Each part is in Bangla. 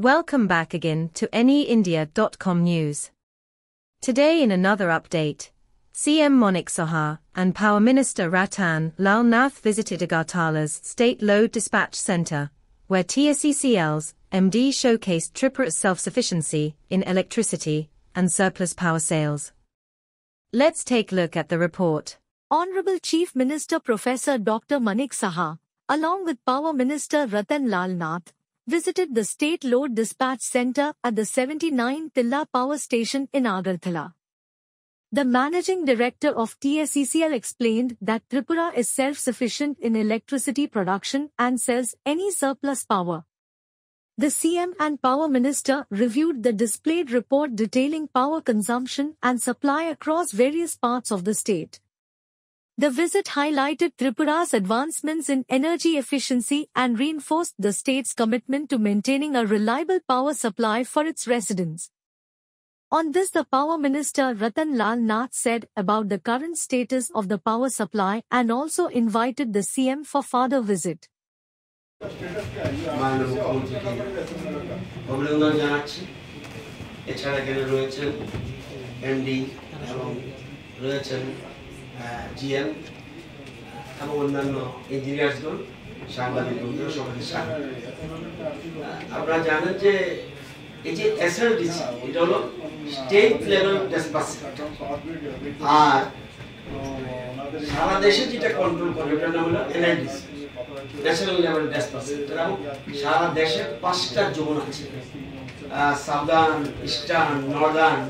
Welcome back again to anyindia.com news. Today in another update, CM Manik Saha and Power Minister Ratan Lal Nath visited Agartala's State Load Dispatch Centre, where TSECL's MD showcased Tripura's self-sufficiency in electricity and surplus power sales. Let's take a look at the report. Honorable Chief Minister Professor Dr. Manik Saha, along with Power Minister Ratan Lal Nath, visited the State Load Dispatch Centre at the 79 Tilla Power Station in Agartala. The Managing Director of TSECL explained that Tripura is self-sufficient in electricity production and sells any surplus power. The CM and Power Minister reviewed the displayed report detailing power consumption and supply across various parts of the state. The visit highlighted Tripura's advancements in energy efficiency and reinforced the state's commitment to maintaining a reliable power supply for its residents. On this, the Power Minister Ratan Lal Nath said about the current status of the power supply and also invited the CM for further visit. GM এবং অন্যান্য ইঞ্জিনিয়ার্সগণ সাংবাদিক বন্ধুরা সবাইকে স্বাগত। আপনারা জানেন যে এই যে এসএলডিসি এটা হলো স্টেট লেভেল ডিসপ্যাচ সেন্টার, আর সারা দেশে যেটা কন্ট্রোল করে ওটার নাম হলো এনএলডিসি, ন্যাশনাল লেভেল ডিসপ্যাচ সেন্টার। এবং সারা দেশে 5টা জোন আছে, সাউদার্ন, ইস্টার্ন, নর্দার্ন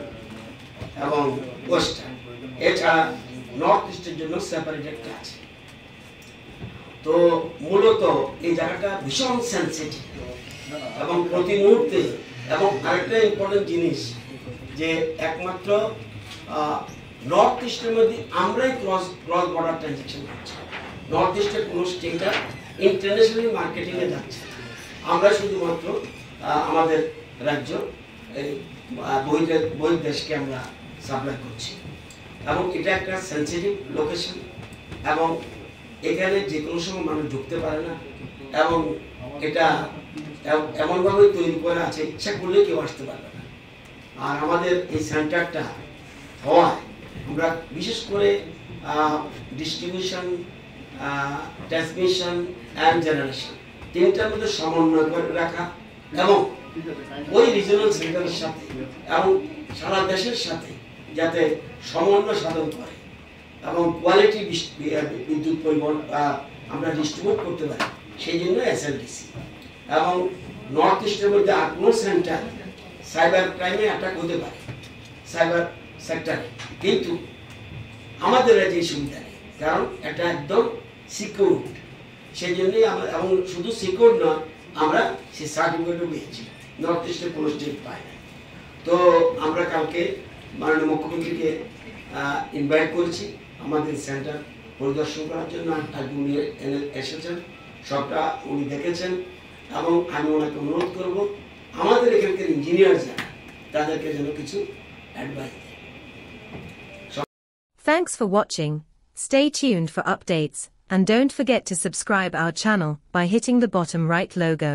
এবং ওয়েস্টার্ন। এছাড়া নর্থ ইস্টের জন্য সেপারেট একটা আছে। তো মূলত এই জায়গাটা ভীষণ সেন্সিটিভ এবং প্রতি মুহূর্তে, এবং আরেকটা ইম্পর্টেন্ট জিনিস যে একমাত্র নর্থ ইস্টের মধ্যে আমরাই ক্রস বর্ডার ট্রানজাকশন করছি। নর্থ ইস্টের কোনো স্টেটার ইন্টারন্যাশনাল মার্কেটিংয়ে যাচ্ছে, আমরা শুধুমাত্র আমাদের রাজ্য এই বহির্দেশকে আমরা সাপ্লাই করছি। এবং এটা একটা সেন্সিটিভ লোকেশন, এবং এখানে যে কোনো সময় মানুষ ঢুকতে পারে না, এবং এটা এমনভাবে তৈরি করা আছে ইচ্ছা করলে কেউ আসতে পারবে না। আর আমাদের এই সেন্টারটা হওয়ায় আমরা বিশেষ করে ডিস্ট্রিবিউশন, ট্রান্সমিশন অ্যান্ড জেনারেশন তিনটার মধ্যে সমন্বয় করে রাখা এবং ওই রিজিওনাল সেন্টারের সাথে এবং সারা দেশের সাথে যাতে সমন্বয় সাধন করে এবং কোয়ালিটি বিদ্যুৎ পরিবহন আমরা ডিস্ট্রিবিউট করতে পারি, সেই জন্য এসএলডিসি। এবং নর্থ ইস্টের মধ্যে আর কোনো সেন্টার সাইবার ক্রাইমে অ্যাটাক হতে পারে সাইবার সেক্টরে, কিন্তু আমাদের রাজ্যে সুবিধা নেই, কারণ এটা একদম সিকিউর। সেই জন্যই আমরা, এবং শুধু সিকিউর নয়, আমরা সেই সার্টিফিকেটও পেয়েছি, নর্থ ইস্টের কোনো স্টেট পাই না। তো আমরা কালকে মাননীয় মুখ্যমন্ত্রীকে ইনভাইট করেছি আমাদের সেন্টার পরিদর্শন করার জন্য। আজকে উনি এসেছেন, সবটা উনি দেখেছেন, এবং আমি ওনাকে অনুরোধ করব আমাদের এখানকার ইঞ্জিনিয়ার যারা তাদেরকে যেন কিছু অ্যাডভাইস দেয়। Thanks for watching. Stay tuned for updates and don't forget to subscribe our channel by hitting the bottom right logo.